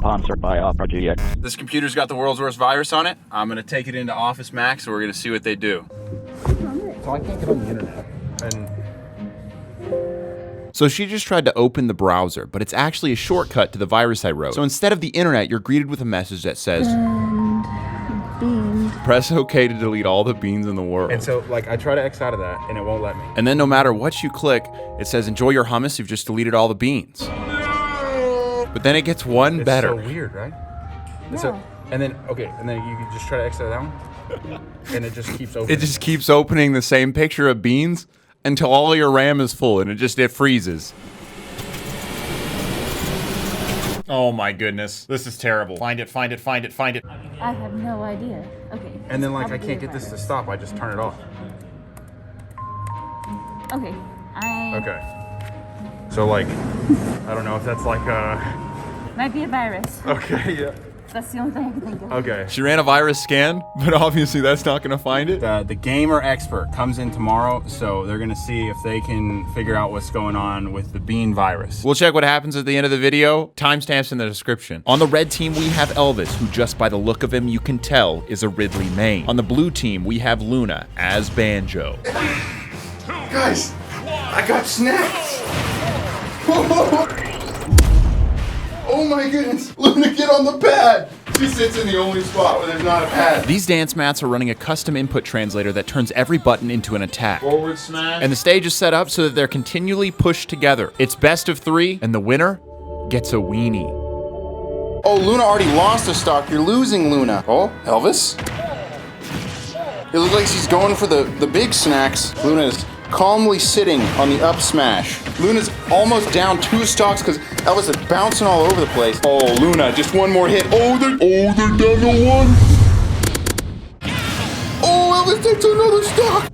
sponsored by OperaGX. This computer's got the world's worst virus on it. I'm gonna take it into OfficeMax, and we're gonna see what they do. So I can't get on the internet. So she just tried to open the browser, but it's actually a shortcut to the virus I wrote. So instead of the internet, you're greeted with a message that says, press OK to delete all the beans in the world. And so, like, I try to X out of that, and it won't let me. And then no matter what you click, it says, enjoy your hummus, you've just deleted all the beans. But then it gets one better. It's so weird, right? Yeah. So, and then you just try to X out of that one, and it just keeps opening. It just keeps opening the same picture of beans until all your RAM is full, and it freezes. Oh my goodness. This is terrible. Find it, find it, find it, find it. I have no idea. Okay. And then, like, I can't get this to stop. I just turn it off. Okay. Okay. So, like, I don't know if that's like Might be a virus. Okay, yeah. That's the only thing I can think of. Okay. She ran a virus scan, but obviously that's not gonna find it. The gamer expert comes in tomorrow, so they're gonna see if they can figure out what's going on with the bean virus. We'll check what happens at the end of the video. Timestamps in the description. On the red team, we have Elvis, who just by the look of him, you can tell is a Ridley main. On the blue team, we have Luna as Banjo. Guys, I got snacks. Oh my goodness, Luna, get on the pad. She sits in the only spot where there's not a pad. These dance mats are running a custom input translator that turns every button into an attack. Forward smash. And the stage is set up so that they're continually pushed together. It's best of 3, and the winner gets a weenie. Oh, Luna already lost a stock. You're losing, Luna. Oh, Elvis? It looks like she's going for the big snacks. Luna is calmly sitting on the up smash. Luna's almost down 2 stocks because Elvis is bouncing all over the place. Oh, Luna, just one more hit. Oh, they're down to 1. Oh, Elvis takes another stock.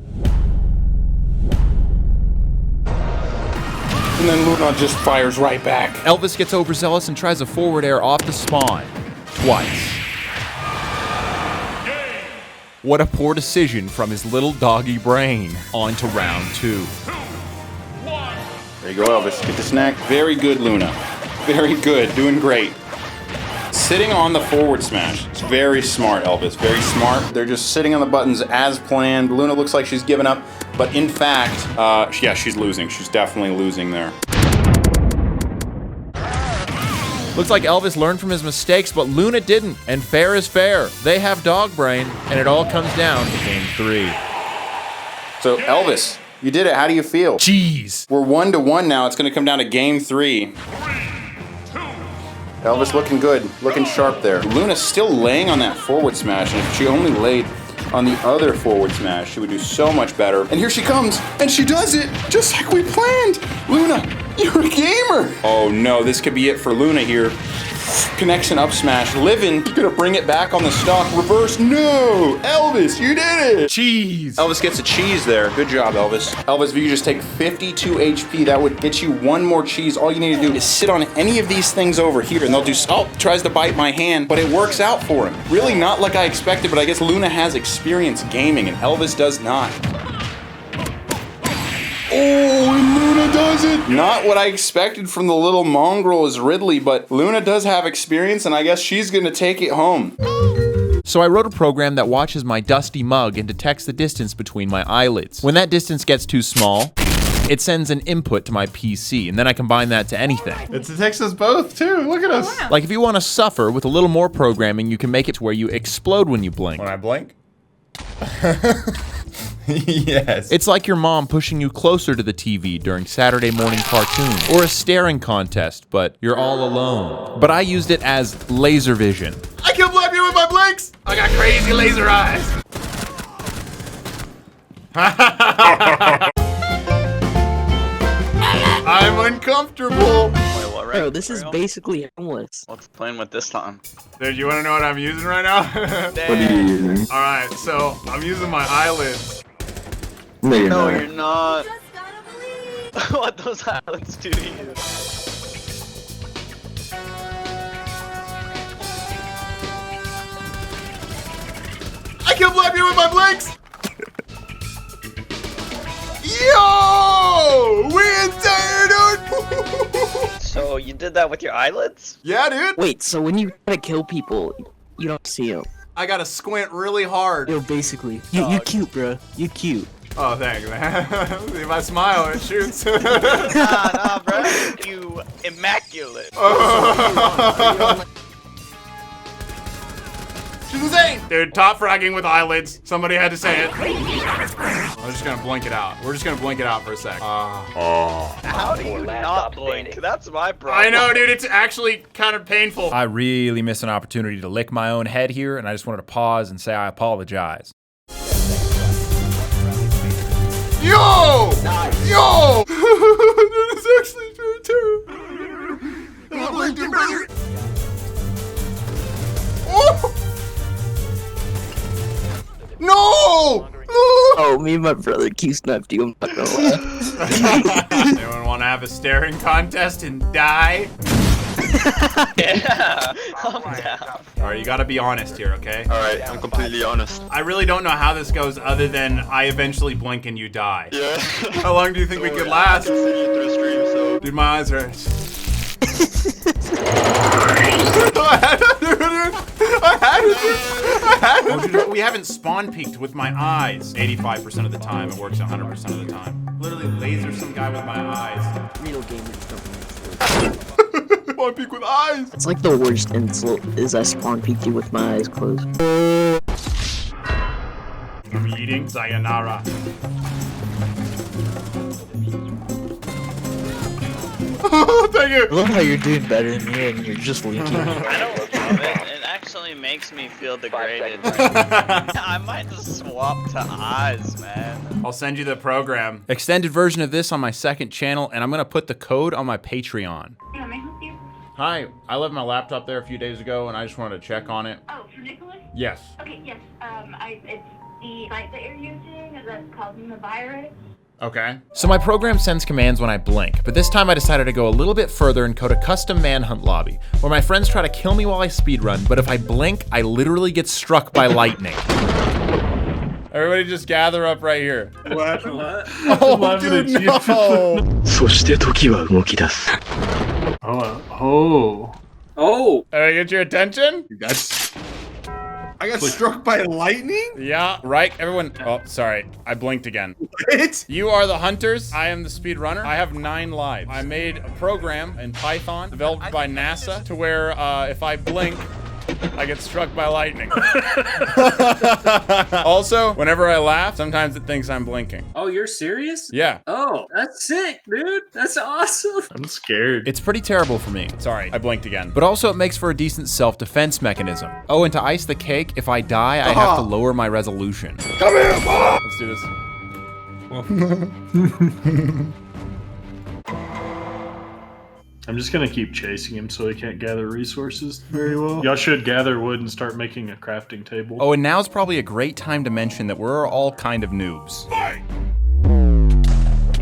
And then Luna just fires right back. Elvis gets overzealous and tries a forward air off the spawn. Twice. What a poor decision from his little doggy brain. On to round 2. There you go, Elvis. Get the snack. Very good, Luna. Very good. Doing great. Sitting on the forward smash. It's very smart, Elvis. Very smart. They're just sitting on the buttons as planned. Luna looks like she's given up, but in fact, yeah, she's losing. She's definitely losing there. Looks like Elvis learned from his mistakes, but Luna didn't, and fair is fair. They have dog brain, and it all comes down to game 3. So, Elvis, you did it. How do you feel? Jeez. We're 1-1 now. It's going to come down to game 3. Elvis looking good, looking sharp there. Luna's still laying on that forward smash, and if she only laid on the other forward smash, she would do so much better. And here she comes, and she does it, just like we planned. Luna, you're a gamer. Oh no, this could be it for Luna here. Connection up smash, living. She's gonna bring it back on the stock, reverse. No, Elvis, you did it. Cheese. Elvis gets a cheese there. Good job, Elvis. Elvis, if you just take 52 HP, that would get you 1 more cheese. All you need to do is sit on any of these things over here, and they'll do, oh, tries to bite my hand, but it works out for him. Really not like I expected, but I guess Luna has experience gaming, and Elvis does not. Oh, and Luna does it! Not what I expected from the little mongrel as Ridley, but Luna does have experience, and I guess she's gonna take it home. So I wrote a program that watches my dusty mug and detects the distance between my eyelids. When that distance gets too small, it sends an input to my PC, and then I combine that to anything. It detects us both, too. Look at us. Like if you want to suffer with a little more programming, you can make it to where you explode when you blink. When I blink? Yes. It's like your mom pushing you closer to the TV during Saturday morning cartoon, or a staring contest, but you're all alone. But I used it as laser vision. I can't blame you with my blinks. I got crazy laser eyes. I'm uncomfortable. Wait, what, right? Bro, this is basically homeless. What's playing with this time? Dude, you want to know what I'm using right now? What are you using? All right, so I'm using my eyelids. No, you're No, not. you're not. Just gotta believe. What those islands do to you? I can't blame you with my blinks. Yo! We in there, dude! So you did that with your eyelids? Yeah, dude. Wait, so when you try to kill people, you don't see them. I gotta squint really hard. Yo, basically. You cute, bro. You cute. Oh, thanks, man. If I smile, it shoots. Nah, bro. You immaculate. She's insane! Dude, top fragging with eyelids. Somebody had to say it. I'm just gonna blink it out. We're just gonna blink it out for a sec. How do you not blink? That's my problem. I know, dude. It's actually kind of painful. I really missed an opportunity to lick my own head here, and I just wanted to pause and say I apologize. Yo! Nice. Yo! That is actually very terrible. Oh! No! Oh, me and my brother Q-sniped you. I'm not gonna lie. Anyone want to have a staring contest and die? Yeah, calm down. Alright, you gotta be honest here, okay? Alright, I'm completely honest. I really don't know how this goes other than I eventually blink and you die. Yeah. How long do you think we could last? I can see you through the stream, so. Dude, my eyes hurt. Oh, dude, we haven't spawn peeked with my eyes. 85% of the time, it works 100% of the time. Literally laser some guy with my eyes. Real gamers don't make sense. Spawn peek with eyes. It's like the worst insult is I spawn peeked you with my eyes closed. I'm eating sayonara. Thank you. I love how you're doing better than me and you're just leaking. I don't love it. It actually makes me feel degraded. I might just swap to eyes, man. I'll send you the program. Extended version of this on my second channel, and I'm gonna put the code on my Patreon. Yeah, may I help you? Hi, I left my laptop there a few days ago, and I just wanted to check on it. Oh, for Nicholas? Yes. Okay, yes. It's the site that you're using that's causing the virus. Okay. So my program sends commands when I blink, but this time I decided to go a little bit further and code a custom Manhunt lobby, where my friends try to kill me while I speedrun, but if I blink, I literally get struck by lightning. Everybody just gather up right here. What? Oh, dude, no! そして時は動き出す。 Oh. Did I get your attention? I got struck by lightning? Yeah, right, everyone. Oh, sorry, I blinked again. What? You are the hunters, I am the speedrunner. I have 9 lives. I made a program in Python developed by NASA to where if I blink, I get struck by lightning. Also, whenever I laugh, sometimes it thinks I'm blinking. Oh, you're serious? Yeah. Oh, that's sick, dude. That's awesome. I'm scared. It's pretty terrible for me. Sorry, I blinked again. But also it makes for a decent self-defense mechanism. Oh, and to ice the cake, if I die, I have to lower my resolution. Come here, Mom! Let's do this. I'm just gonna keep chasing him so he can't gather resources very well. Y'all should gather wood and start making a crafting table. Oh, and now's probably a great time to mention that we're all kind of noobs.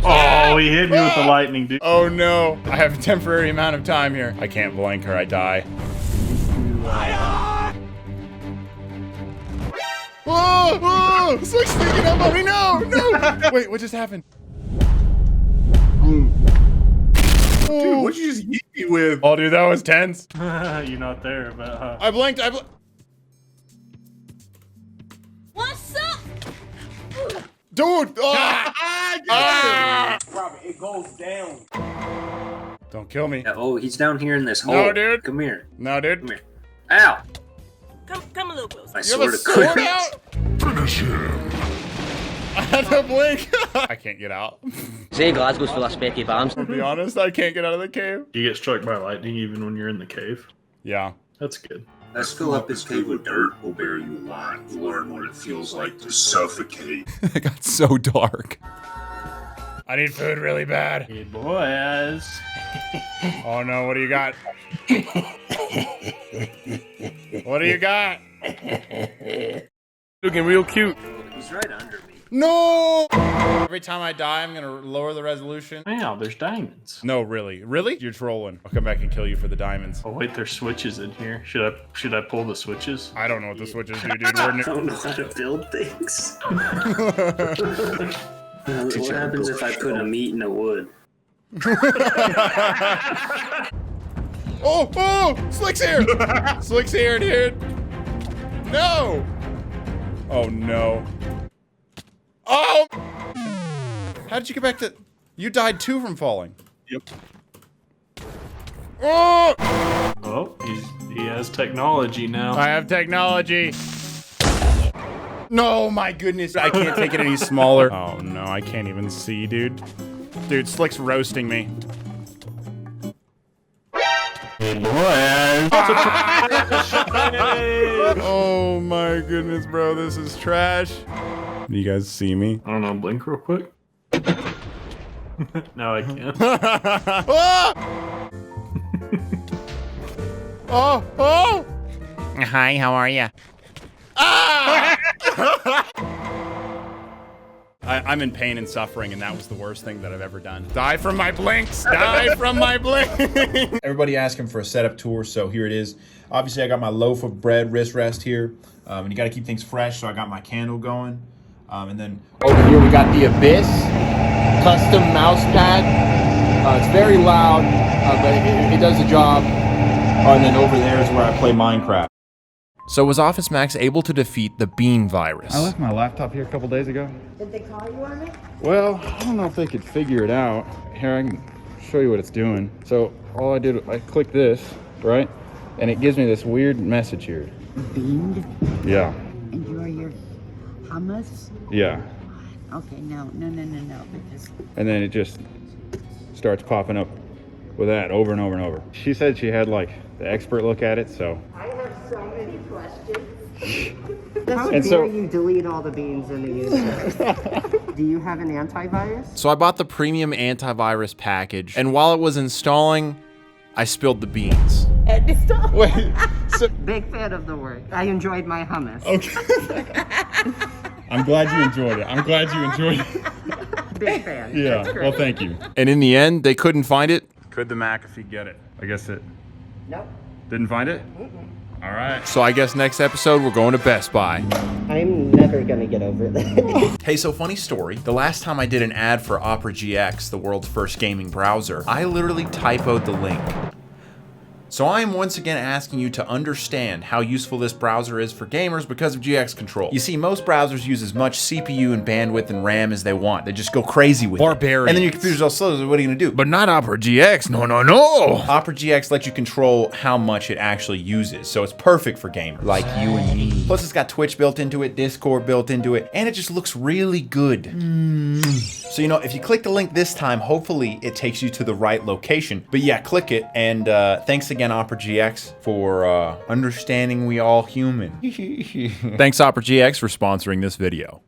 Oh, he hit me with the lightning, dude. Oh no, I have a temporary amount of time here. I can't blink or I die. Oh, it's like sneaking up on me. No. Wait, what just happened? Dude, what'd you just eat me with? Oh, dude, that was tense. You're not there, but I blinked. What's up? Dude! Robert, it goes down. Don't kill me. oh, he's down here in this hole. No, dude. Come here. No, dude. Come here. Ow! Come a little closer. I You swear have a to sword goodness. out? Finish him. I had to blink. I can't get out. Say Glasgow's full of specky bombs. To be honest, I can't get out of the cave. You get struck by lightning even when you're in the cave. Yeah. That's good. Let's fill up this cave with dirt. We'll bury you alive. You'll learn what it feels like to suffocate. It got so dark. I need food really bad. Good boys. Oh no, what do you got? What do you got? Looking real cute. He's right under me. No! Every time I die, I'm gonna lower the resolution. Wow, there's diamonds. No, really. Really? You're trolling. I'll come back and kill you for the diamonds. Oh wait, there's switches in here. Should I pull the switches? I don't know what the switches do, dude. I don't know how to build things. What happens if I put a meat in a wood? Oh, Slick's here. Slick's here, dude. No. Oh, no. Oh. How did you get back to... You died too from falling. Yep. Oh. Oh, he has technology now. I have technology. No, my goodness. I can't take it any smaller. Oh, no, I can't even see, dude. Dude, Slick's roasting me. Oh, my goodness, bro. This is trash. Do you guys see me? I don't know, blink real quick. No, I can't. Oh! Hi, how are ya? I'm in pain and suffering, and that was the worst thing that I've ever done. Die from my blinks! Die from my blinks! Everybody asking for a setup tour, so here it is. Obviously, I got my loaf of bread wrist rest here, and you got to keep things fresh, so I got my candle going. And then over here, we got the Abyss custom mouse pad. It's very loud, but it does the job. And then over there is where I play Minecraft. So was OfficeMax able to defeat the bean virus? I left my laptop here a couple days ago. Did they call you on it? Well, I don't know if they could figure it out. Here, I can show you what it's doing. So all I did, I clicked this, right? And it gives me this weird message here. Beamed? Yeah. And you are your hummus? Yeah. Okay, no, because... And then it just starts popping up with that over and over and over. She said she had like the expert look at it, so. I have so many questions. How dare you delete all the beans in the universe? Do you have an antivirus? So I bought the premium antivirus package, and while it was installing, I spilled the beans. Wait, so... Big fan of the work. I enjoyed my hummus. Okay. I'm glad you enjoyed it. I'm glad you enjoyed it. Big fan. Yeah, well, thank you. And in the end, they couldn't find it. Could the McAfee get it? I guess it... Nope. Didn't find it? All right. So I guess next episode, we're going to Best Buy. I'm never gonna get over that. Hey, so funny story. The last time I did an ad for OperaGX, the world's first gaming browser, I literally typoed the link. So I am once again asking you to understand how useful this browser is for gamers because of GX Control. You see, most browsers use as much CPU and bandwidth and RAM as they want. They just go crazy with it. And then your computer's all slow, so what are you gonna do? But not OperaGX, no. OperaGX lets you control how much it actually uses, so it's perfect for gamers. Like you and me. Plus it's got Twitch built into it, Discord built into it, and it just looks really good. So, you know, if you click the link this time, hopefully it takes you to the right location. But yeah, click it, and thanks again, OperaGX, for understanding we all human. Thanks, OperaGX, for sponsoring this video.